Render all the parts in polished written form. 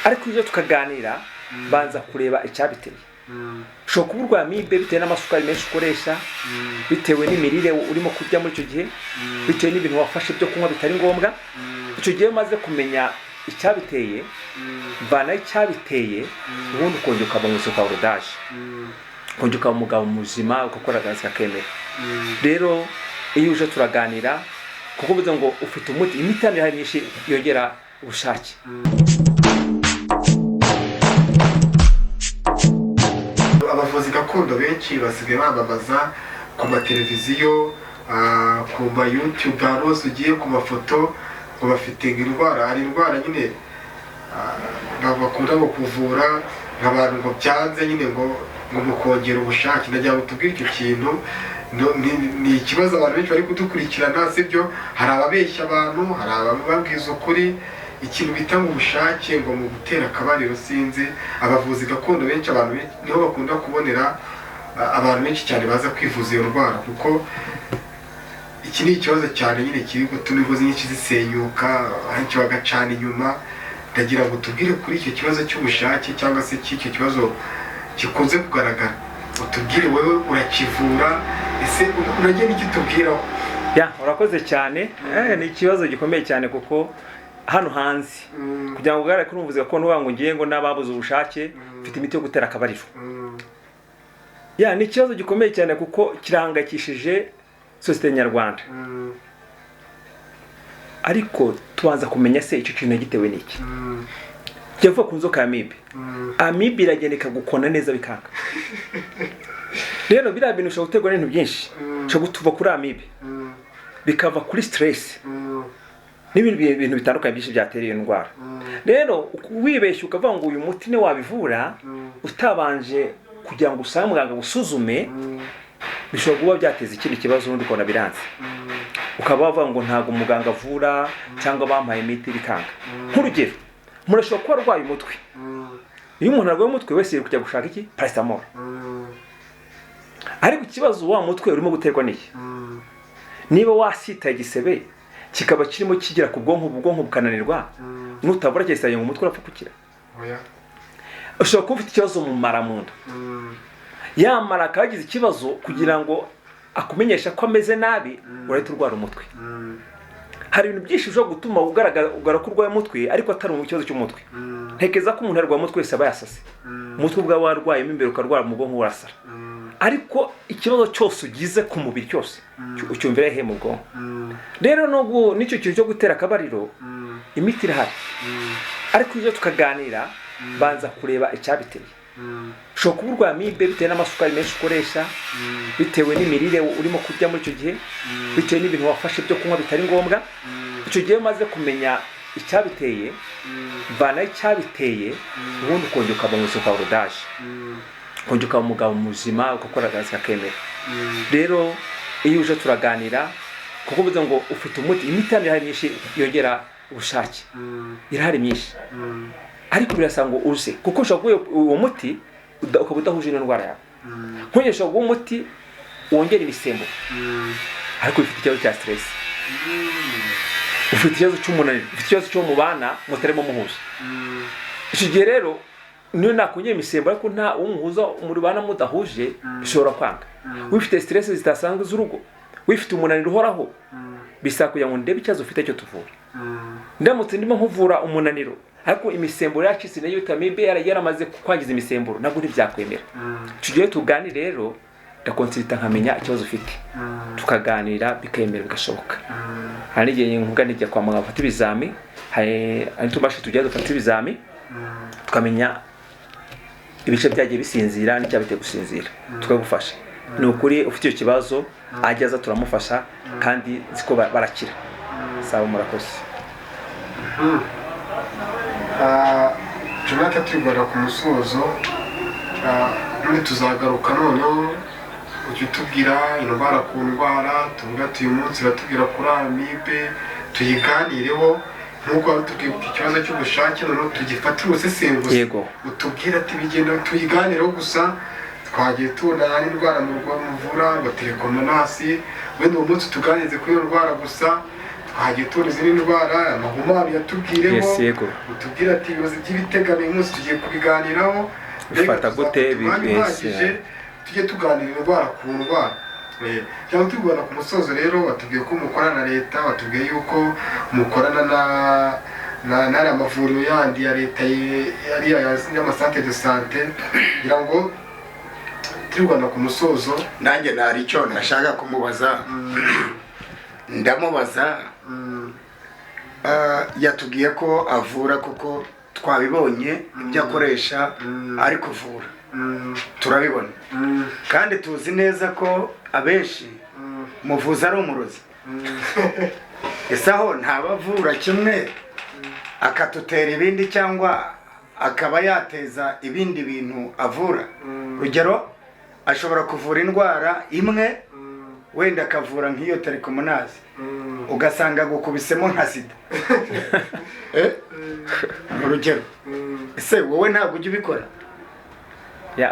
ariko iyo tukaganira banza kureba icyabiteye. Ushobora kuba urwaye amibe bitewe n'amasukari menshi ukoresha, bitewe n'imirire urimo kurya muri icyo gihe, bitewe n'ibintu wafashe byo kunywa bitari ngombwa. Icyo gihe umaze kumenya icyabiteye, vana icyabiteye, ubundi ukongera ukaba mu isuka urudaje, ukongera ukaba umugabo muzima ugakora akazi kakemera. Rero iyo uje turaganira kuko uvuze ngo ufite umuti, imiti hari myinshi yongera ubushake. Abavuzi gakondo benshi basigaye bamamaza ku mateleviziyo, ku ma YouTube, hose ugiye ku mafoto ngo bafite indwara, hari indwara nyine bakunda ngo kuvura nk'abantu ngo byanze nyine ngo mukongera ubushake. Ndagira ngo tubwire icyo kintu, ni ikibazo abantu benshi bari kudukurikirana, sibyo? Hari ababeshya abantu, hari abababwiza ukuri, ikintu bita mu bushake ngo mu gutera akabariro sinzi. Abavuzi gakondo benshi abantu niho bakunda kubonera abantu benshi cyane baza kwivuza iyo ndwara, kuko iki ni ikibazo cyane nyine kiri gutuma ingo nyinshi zisenyuka, ahenshi bagacana inyuma. Ndagira ngo tubwire kuri icyo kibazo cy'ubushake cyangwa se cy'icyo kibazo gikunze kugaragara, utubwire wowe urakivura, ese uragiye n'iki tubwiraho? Urakoze cyane. Ni ikibazo gikomeye cyane kuko hano hanze kugira ngo ugaragare ko umuvuzi gakondo ngo ngiye ngo n'ababuze ubushake mfite imiti yo gutera akabariro. Ni ikibazo gikomeye cyane kuko kirahangayikishije sosiyete nyarwanda. Ariko tubanza kumenya se icyo kintu gitewe n'iki. Cyavuga ku nzoka ya amibe. Amibe iragenda ikagukona neza bikanga. Rero biriya bintu ushobora guterwa n'ibintu byinshi. Ushobora gutuva kuri amibe bikava kuri stress n'ibindi bintu bitandukanye byinshi byatera iyo ndwara. Rero wibeshye ukavuga ngo uyu muti ne wabivura utabanje kugira ngo usange muganga gusuzume, bishobora kuba byateza ikindi kibazo n'undi kona biranze. Ukaba bavuga ngo ntago umuganga avura cyangwa bampaye imiti bikanga. Nk'urugero, murashobora kuba arwaye umutwe. Iyo umuntu arwaye umutwe wese kujya gushaka iki? Paracetamol. Ariko ikibazo wa mutwe urimo guterwa n'iki? Niba wasitaye igisebe kikaba kirimo kigira ku bwonko bukananirwa, nutavura cyesanye mu mutwe urapfa kukira. Ushobora kuba ufite ikibazo mu mara mu nda. Yamara akagize ikibazo kugira ngo akumenyesha ko ameze nabi, urahita urwara umutwe. Hari ibintu byinshi bishobora gutuma ugaragara ko urwaye umutwe ariko atari mu kibazo cy'umutwe. Ntekeza ko umuntu arwaye umutwe wese aba yasase. Umutwe ubwawe warwayemo imbere ukarwara mu bwonko urasara. Ariko ikibazo cyose ugize ku mubiri cyose ucyumvira he mu bwonko. Rero n'icyo kintu cyo gutera akabariro imiti irahari. Ariko iyo tukaganira banza kureba icyabiteye. Ushobora kuba urwaye amibe bitewe n'amasukari menshi ukoresha, bitewe n'imirire urimo kurya muri icyo gihe, bitewe n'ibintu wafashe byo kunywa bitari ngombwa. Icyo gihe umaze kumenya icyabiteye, vana icyabiteye, ubundi ukongera ukaba mu isuka urudaje, ukongera ukaba umugabo muzima ugakora akazi kakemera. Rero iyo uje turaganira kuko uvuze ngo ufite umuti, imiti hari myinshi yongera ubushake, irahari myinshi. Ariko birasa ngo uze kuko ushobora kuba uwo muti ukaba udahuje n'indwara yawe. Nkunyesha ngo umuti wongera ibisembo, ariko ufite ikibazo cya stress, ufite ikibazo cy'umunaniro, ufite ikibazo cyo mu bana mutarimo muhuza. Icyo gihe rero niyo nakongera imisembo ariko nta umuhuza muri bana mudahuje, bishobora kwanga. Wifite stress zitasanzwe z'urugo, wifite umunaniro uhoraho, bisa kugira ngo ndebe ikibazo ufite cyo tuvura. Ndamutse ndimo nkuvura umunaniro ariko imisemburo yacitse nayo amibe yaramaze kwangiza imisemburo, nabwo ntibyakwemera. Tugiye tuganire rero, ndakonsulta nkamenya ikibazo ufite, tukaganira bikemera bigashoboka. Hari igihe nkuganije kwa muganga afata ibizami, hari tubashi tujya dufata ibizami tukamenya ibice byagiye bisinzira n'icyabiteye gusinzira, tukagufasha. Ni ukuri ufite icyo kibazo ajyaza turamufasha kandi ziko barakira. Sawa, murakoze. Tunata tugora ku musozo, none tuzagaruka noneho ujye tubwira indwara ku ndwara, tuvuga uyu munsi batubwira kuri amibe, tuyiganireho nkuko batubwiye ikibazo cy'ubushake, noneho tugifatire ubusesenguzi. Yego. Utubwira ati bigenda tuyiganireho gusa, twagiye tubona hari indwara mu muvura ngo telekomonasi, wenda uwo munsi tuganirize kuri iyo ndwara gusa, twagiye tubona izindi ndwara amahumane yatubwiremo utubwira ati ibibazo by'ibiteganyo umunsi tugiye kubiganiraho bifata gute bihagije tujye tuganira indwara ku ndwara cyangwa tugana ku musozo rero batubwiye ko mukorana na leta batubwiye yuko mukorana na amavuriro yandi ya leta ariya y'amasantere de sante kugira ngo turwana ku musozo. Nanjye nari icyo nashaka kumubaza ndamubaza yatubwiye ko avura kuko twabibonye ibyo akoresha ari kuvura turabibona kandi tuzi neza ko abenshi muvuza ari umurozi ese aho ntabavura kimwe akatutera ibindi cyangwa akaba yateza ibindi bintu avura urugero ashobora kuvura indwara imwe wenda akavura nk'iyo telekomunazi ugasanga gukubisemo nka sida urugero ese wowe ntabwo ujya ubikora?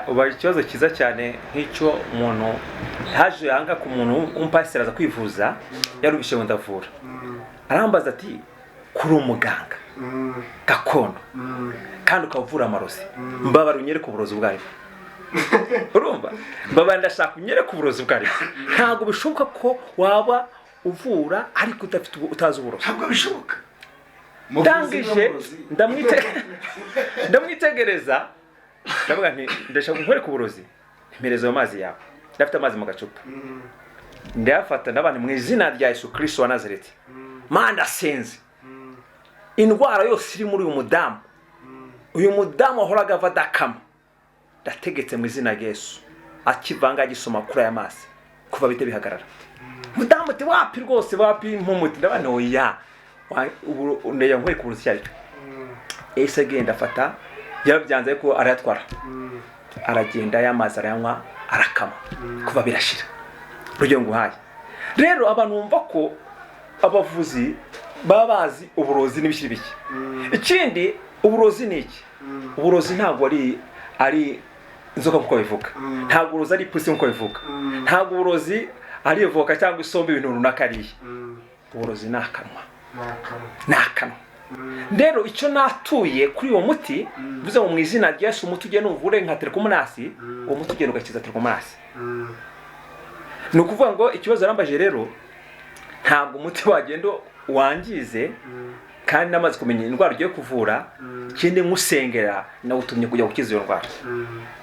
uba ikibazo cyiza cyane nk'icyo umuntu haje yanga ku muntu w'umupasiteri aza kwivuza yarubishe ngo ndavura arambaza ati kuri umuganga gakondo kandi ukavura amarozi mbabara unyereke uburozi bwayo urumva mbabara ndashaka unyereke uburozi bwayo ntabwo bishoboka ko waba uvura ariko utazi uburozi ntabwo bishoboka ndangije ndamwitegereza ndavuga nti ndashaka nkwereka uburozi mpereza ayo mazi yawe ndafite amazi mu gacupa ndayafata n'abantu mu izina rya Yesu Kristo wa Nazareti manda senze indwara yose iri muri uyu mudamu ahoraga ava dakama ndategetse mu izina rya Yesu akivanga agisoma kuri aya mazi kuva bite bihagarara mudamu ati wapi rwose wapi mpumuti ndabana oya ndeya nkwereka uburozi cyari ese agenda afata yarabyanze ko arayatwara aragenda y'amazi arayanywa arakama kuva birashira urugero nguhaye rero abantu bumva ko abavuzi baba bazi uburozi n'ibishiri biki ikindi uburozi ni iki uburozi ntabwo ari inzoka kuko bivuga ntabwo uburozi ari pusi kuko bivuga ntabwo uburozi ari evoka cyangwa isombe ibintu runaka ariye uburozi ni akanwa rero icyo natuye kuri uwo muti bivuze ngo mu izina rya Yesu umuti ugenda uvure nka telekomunasi uwo muti ugenda ugakiza telekomunasi ni ukuvuga ngo ikibazo arambaje rero ntabwo umuti wagenda wangize kandi namaze kumenya indwara ugiye kuvura ikindi nkusengera nawutumye kujya gukiza iyo ndwara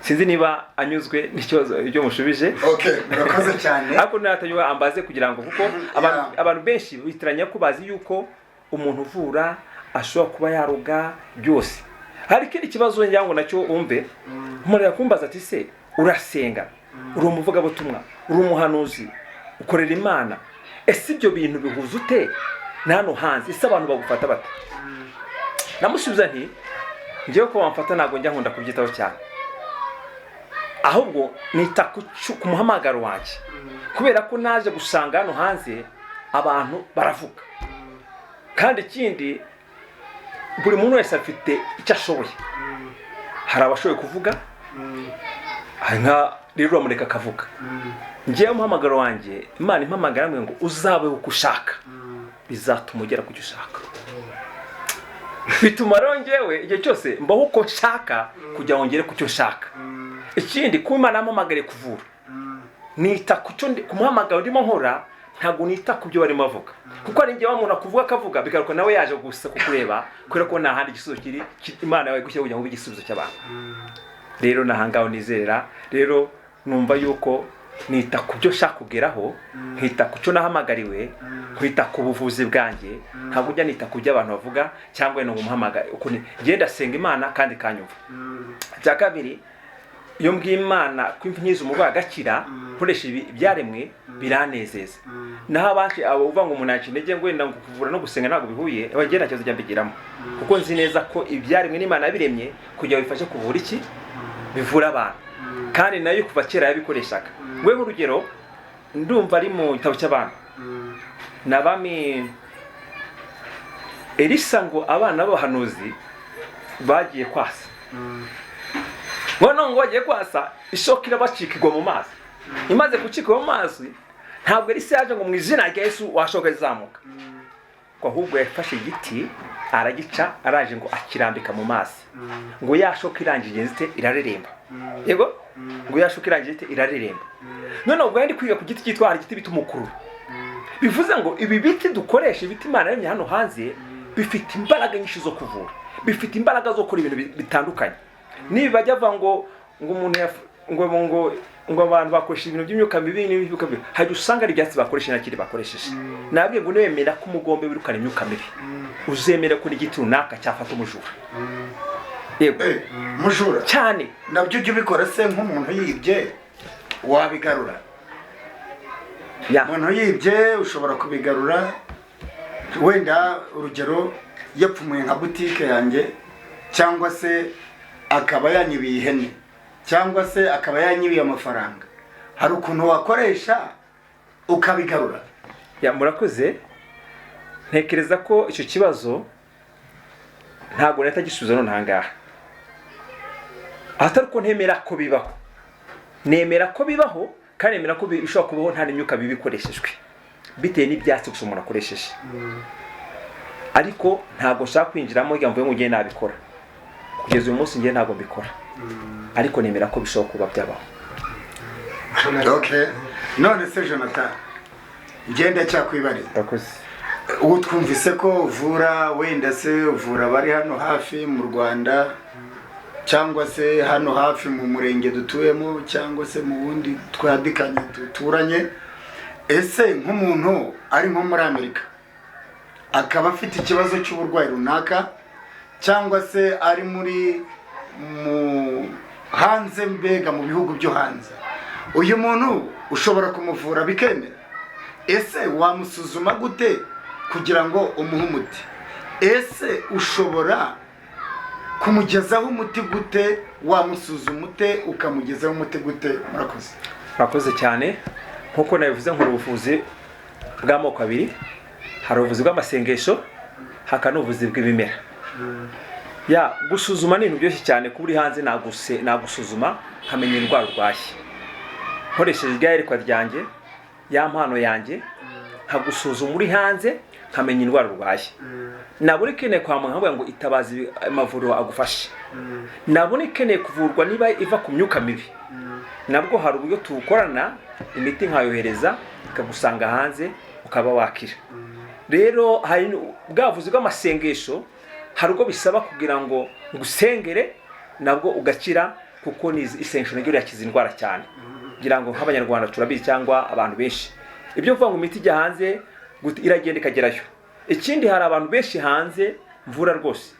sinzi niba anyuzwe n'ikibazo ibyo mushubije murakoze cyane ariko natanywa ambaze kugira ngo kuko abantu benshi bitiranya ko bazi yuko umuntu uvura ashobora kuba yaruga byose hari ikindi kibazo ngira ngo nacyo umve umuntu yakumbaza ati se urasenga uri umuvugabutumwa uri umuhanuzi ukorera Imana ese ibyo bintu bihuza ute nano hanze ese abantu bagufata bate namusubiza nti ngiye ko bamfata ntago njya nkunda kubyitaho cyane ahubwo nita ku muhamagaro wanjye kubera ko naje gusanga hano hanze abantu baravuga kandi ikindi buri muntu wese afite icyo ashoboye hari abashoboye kuvuga nka rero amureka akavuga ngiye umuhamagaro wanjye Imana impamagara mwe ngo uzabe uko ushaka bizatuma ugera ku cyo ushaka bituma rongewe igihe cyose mbaho uko nshaka kugira ngo ngere ku cyo nshaka ikindi ku Imana yampamagare kuvura nita ku muhamagaro ndimo nkora ntabwo nita ku byo barimo bavuga kuko ari ngewe umuntu akuvuga akavuga bigaruka nawe yaje gusa kukureba kubera ko nta handi igisubizo kiri Imana yawe gushyira kugira ngo ube igisubizo cy'abantu rero nahangaho nizera rero numva yuko nita ku byo nshaka kugeraho nkita ku cyo nahamagariwe nkita ku buvuzi bwanjye ntabwo ujya nita ku byo abantu bavuga cyangwa no umuhamagare uko ngenda senga Imana kandi kanyumva cya kabiri iyo mbwiye Imana kwimpinyiriza umurwayi agakira nkoresha ibyaremwe biranezeza naho abandi abo uvuga ngo umuntu intege ngo wenda kuvura no gusenga ntabwo bihuye abagenda cyazo jya mbigiramo kuko nzi neza ko ibyaremwe n'Imana yabiremye kugira bifashe kuvura iki bivura abantu kandi nayo kuva kera yabikoreshaga we nk'urugero ndumva ari mu gitabo cy'abantu nabami Elisa ngo abana b'abahanuzi bagiye kwasa ngo bagiye kwasa ishoka irabacikirwa mu mazi imaze gucikwa mu mazi ntabwo Elisa yaje ngo mu izina rya Yesu washoka izamuka ko ahubwo yafashe igiti aragica araje ngo akirambika mu mazi ngo yashoka irangiye ite irareremba yego ngo yashoka irangiye ite irareremba none ubwo yandi kwiga ku giti cyitwa hari igiti bita umukuru bivuze ngo ibi biti dukoresha ibiti Imana yaremye hano hanze bifite imbaraga nyinshi zo kuvura bifite imbaraga zo gukora ibintu bitandukanye niba bajya bava ngo umuntu ngo abantu bakoresha ibintu by'imyuka mibi n'imyuka mibi hajya usanga ari ibyatsi bakoresha nakiri bakoresheje nabwiye ngo niwemera ko umugombe wirukana imyuka mibi uzemera ko n'igiti runaka cyafata umujura yego mujura cyane nabyo ujye ubikora se nk'umuntu yibye wabigarura umuntu yibye ushobora kubigarura wenda urugero yapfumuye nka butike yanjye cyangwa se akaba yanyibiye ihene cyangwa se akaba yanyibiye amafaranga hari ukuntu wakoresha ukabigarura murakoze ntekereza ko icyo kibazo ntabwo leta gisubiza none ahangaha atari ko ntemera ko bibaho nemera ko bibaho kandi nemera ko bishobora kubaho nta n'imyuka bibi ikoreshejwe bitewe n'ibyatsi gusa umuntu akoresheje ariko ntabwo nshaka kwinjiramo ngo mvuge ngo ngiye nabikora kugeza uyu munsi ngiye ntabwo mbikora ariko nemera ko bishobora kuba byabaho okay none se Jonathan ngenda cyakwibariza ubu twumvise ko uvura wenda se uvura bari hano hafi mu Rwanda cyangwa se hano hafi mu murenge dutuyemo cyangwa se mu wundi twadikanye duturanye ese nk'umuntu ari nko muri Amerika akaba afite ikibazo cy'uburwayi runaka cyangwa se ari muri hanze mbega mu bihugu byo hanze uyu muntu ushobora kumuvura bikemera ese wamusuzuma gute kugira ngo umuhe umuti ese ushobora kumugezaho umuti gute wamusuzuma ute ukamugezaho umuti gute murakoze cyane nkuko nabivuze nkora ubuvuzi bw'amoko abiri hari ubuvuzi bw'amasengesho hakaba n'ubuvuzi bw'ibimera gusuzuma ni ibintu byinshi cyane kuba uri hanze nagusuzuma nkamenya indwara urwaye nkoresheje iryayerekwa ryanjye ya mpano yanjye nkagusuzuma uri hanze nkamenya indwara urwaye nabona ikeneye kwa muganga ngo itabazi amavuriro agufashe nabona ikeneye kuvurwa niba iva ku myuka mibi nabwo hari uburyo tukorana imiti nkayohereza ikagusanga hanze ukaba wakira rero hari bwavuzi bw'amasengesho hari ubwo bisaba kugira ngo ngusengere nabwo ugakira kuko ni isengesho naryo ryakiza indwara cyane kugira ngo nk'abanyarwanda turabizi cyangwa abantu benshi ibyo kuvuga ngo imiti ijya hanze iragenda ikagerayo ikindi hari abantu benshi hanze mvura rwose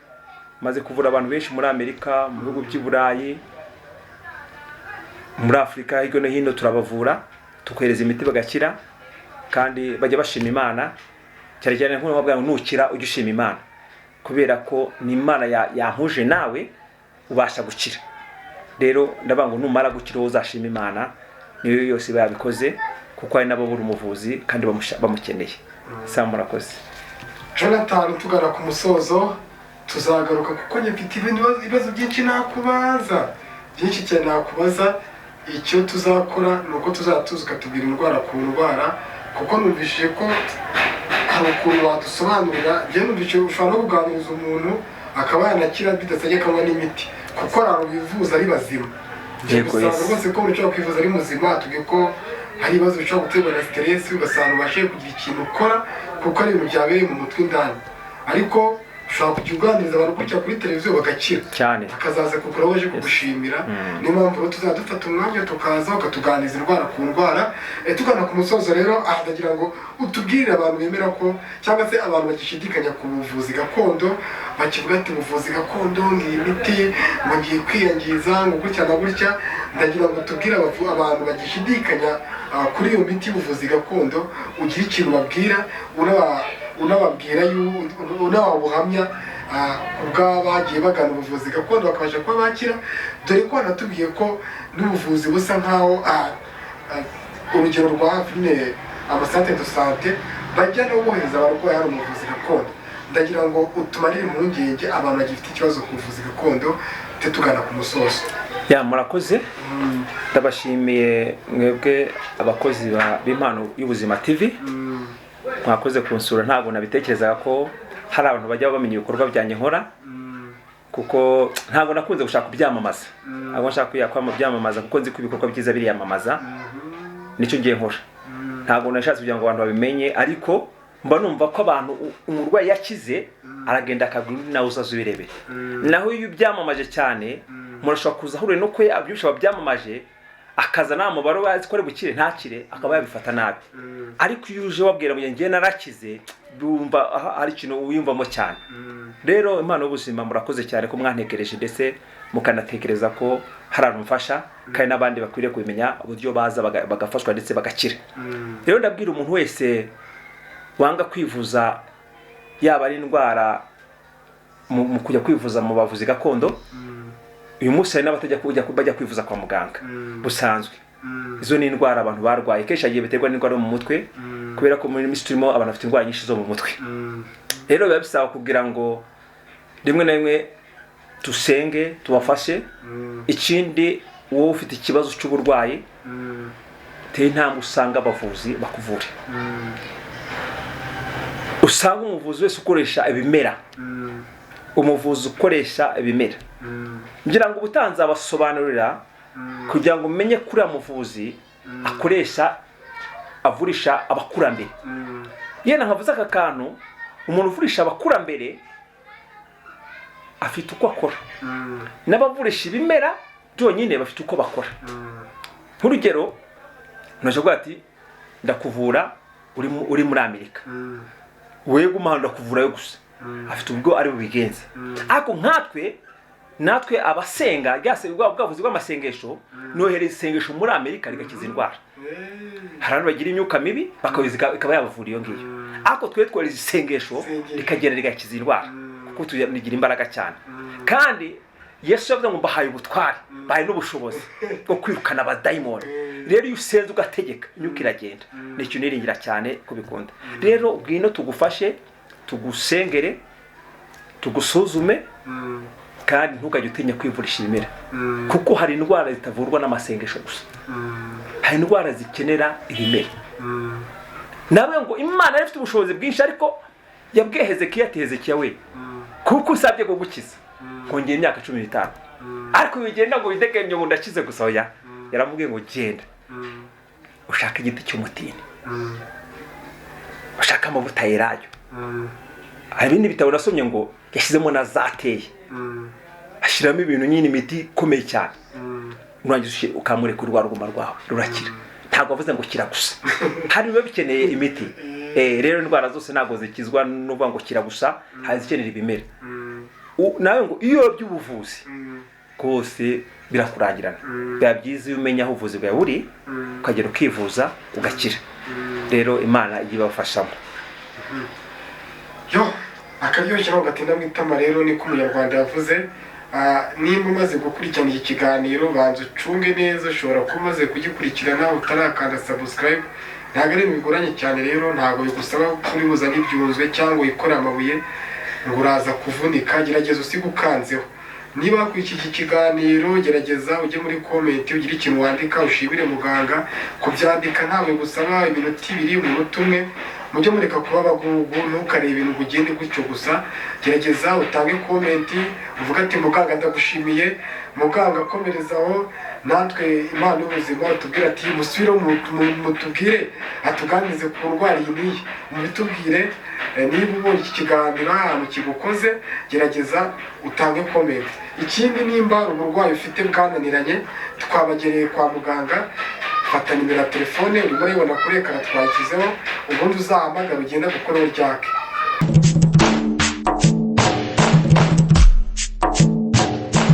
maze kuvura abantu benshi muri Amerika mu bihugu by'i Burayi muri Afurika hirya no hino turabavura tukohereza imiti bagakira kandi bajya bashima Imana cyane cyane nk'uko bavuga ngo nukira ujye ushima Imana kubera ko ni Imana yampuje nawe ubasha gukira rero ndavuga ngo numara gukira uzashima Imana niyo yose bayabikoze kuko ari nabo buri umuvuzi kandi bamukeneye murakoze Jonathan tugana ku musozo tuzagaruka kuko nyifite ibibazo byinshi nakubaza byinshi cyane nakubaza icyo tuzakora nuko tuzatuzuka tubwira indwara ku ndwara kuko numvishije ko hari ukuntu wadusobanurira njye numvise ushobora no kuganiriza umuntu akaba yanakira bidasabye akanywa n'imiti kuko hari bivuza ari bazima usanga rwose ko umuntu ushobora kwivuza ari muzima tubwiye ko hari ibibazo bishobora guterwa na stress ugasanga ubashe kugira ikintu ukora kuko ari ibintu byabereye mu mutwe indani ariko ushobora kujya uganiriza abantu gutya kuri televiziyo bagakira cyane akazaza kugura waje kugushimira niyo mpamvu tuzajya dufata umwanya tukaza ukatuganiriza indwara ku ndwara tugana ku musozo rero ndagira ngo utubwire abantu bemera ko cyangwa se abantu bagishidikanya ku buvuzi gakondo bakivuga ati ubuvuzi gakondo ngiyi miti ngo ngiye kwiyangiza ngo gutya na gutya ndagira ngo tubwire abantu bagishidikanya kuri iyo miti y'ubuvuzi gakondo ugira ikintu babwira unababwira unababuhamya ubw'abagiye bagana ubuvuzi gakondo bakabasha kuba bakira dore ko wanatubwiye ko n'ubuvuzi busa nkaho urugero rwa hafi nyine amasantere de sante bajya no bohereza abarwayi hari umuvuzi gakondo ndagira ngo utumarire impungenge abantu bagifite ikibazo ku buvuzi gakondo tugana ku musozo murakoze ndabashimiye mwebwe abakozi b'impano y'ubuzima TV mwakoze kunsura. Ntabwo nabitekerezaga ko hari abantu bajya bamenya ibikorwa byanjye nkora, kuko ntabwo nakunze gushaka kubyamamaza. Ntabwo nshaka kubyamamaza kuko nzi ko ibikorwa byiza biriyamamaza, nicyo ngiye nkora. Ntabwo nashatse kugira ngo abantu babimenye, ariko mba numva ko abantu umurwayi yakize aragenda akabwira nawe uzaza ubirebere. Naho iyo byamamaje cyane murashobora kuza ahure no ko abyushaba byamamaje akaza nta mubaro wazi ko ari bukire ntakire akaba yabifata nabi. Ariko iyo uje wabwira mu ngiye narakize bumva ari ikintu uyumvamo cyane. Rero Imana y'ubuzima murakoze cyane ko mwantekereje ndetse mukanatekereza ko hari abantu mfasha kandi n'abandi bakwiriye kubimenya uburyo baza bagafashwa ndetse bagakira. Rero ndabwira umuntu wese wanga kwivuza, yaba ari indwara mu kujya kwivuza mu bavuzi gakondo, uyu munsi hari n'abatajya bajya kwivuza kwa muganga busanzwe. Izo ni indwara abantu barwaye kenshi agiye biterwa n'indwara mu mutwe, kubera ko muri minsi turimo abantu bafite indwara nyinshi zo mu mutwe. Rero biba bisaba kugira ngo rimwe na rimwe tusenge tubafashe. Ikindi wowe ufite ikibazo cy'uburwayi te intambwe usanga abavuzi bakuvure. Usanga umuvuzi wese ukoresha ibimera, umuvuzi ukoresha ibimera. Ngira ngo ubutanze abasobanurira kugira ngo umenye kuri amuvuzi akoresha avurisha abakurambere. Yena nkavuze aka kantu, umuntu uvurisha abakurambere afite uko akora, n'abavurisha ibimera byonyine bafite uko bakora. Nk'urugero naje ati ndakuvura uri muri Amerika, wewe umahanda kuvura yo gusa afite ubwo ari bubigenze. Ariko natwe abasenga ryase bwavuzi bw'amasengesho nohereza isengesho muri Amerika rigakiza indwara. Harano bagira imyuka mibi bakabiza ikaba yabavura iyo ngiyo. Ariko twereza isengesho rikagera rigakiza indwara kuko tugira imbaraga cyane. Kandi Yesu yavuze ngo mbahaye ubutware, bahaye n'ubushobozi bwo kwirukana abadayimoni. Rero iyo usenze ugategeka imyuka iragenda. Nicyo niringira cyane kubikunda. Rero bwino tugufashe, tugusengere, tugusuzume, kandi ntukajye utinya kwivurisha ibimera, kuko hari indwara zitavurwa n'amasengesho gusa. Hari indwara zikenera ibimera. Nawe ngo Imana ifite ubushobozi bwinshi, ariko yabwiye Hezekiya ati Hezekiya we, kuko usabye ko gukiza kongera imyaka 15, ariko bigenda ngo bidegemye ngo ndakize gusa. Oya, yaramubwiye ngo genda ushaka igiti cy'umutini, ushaka amavuta yerayo. Hari ibindi bitabo nasomye ngo yashyizemo na zateye, ashiramo ibintu nyine imiti ikomeye cyane. Urangiza ukamureka urwa ruguma rwawe rurakira. Ntabwo avuze ngo kira gusa, hari biba bikeneye imiti. Rero indwara zose ntabwo zikizwa n'uvuga ngo kira gusa, hari zikenera ibimera. Nawe ngo iyo by'ubuvuzi kose birakurangirana, biba byiza iyo umenya aho ubuvuzi bwawe buri ukagera ukivuza ugakira. Rero Imana igiye bafashamo. Yo akaryoshye no gatinda mwitama. Rero ni ko umunyarwanda yavuze. Nimba umaze gukurikirana iki kiganiro banze ucunge neza, ushobora kuba umaze kugikurikirana utarakanda subscribe. Ntabwo ari bigoranye cyane, rero ntabwo bigusaba kuribuza n'ibyunzwe cyangwa ikora amabuye ngo uraza kuvunika. Gerageza usige ukanzeho. Niba kuri iki kiganiro gerageza ujye muri comment ugire ikintu wandika, ushibire muganga kubyandika. Ntabwo gusaba iminota 2 umunota umwe. Mujye mureka kuba bagugu ntukareba ibintu ugende gutyo gusa. Gerageza utange comment uvuga ati muganga ndagushimiye, muganga komerezaho. Natwe Imana y'ubuzima tubwira ati musubire mutubwire atuganize ku ndwara iyi, mubitubwire. Niba ubonye iki kiganiro ahantu kigukoze, gerageza utange comment. Ikindi nimba uburwayi ufite bwananiranye twabagereye kwa muganga, fata nimero ya telefone urimo urabona kuri ekara twashyizeho, ubundi uzahamagara ugenda gukora ryake.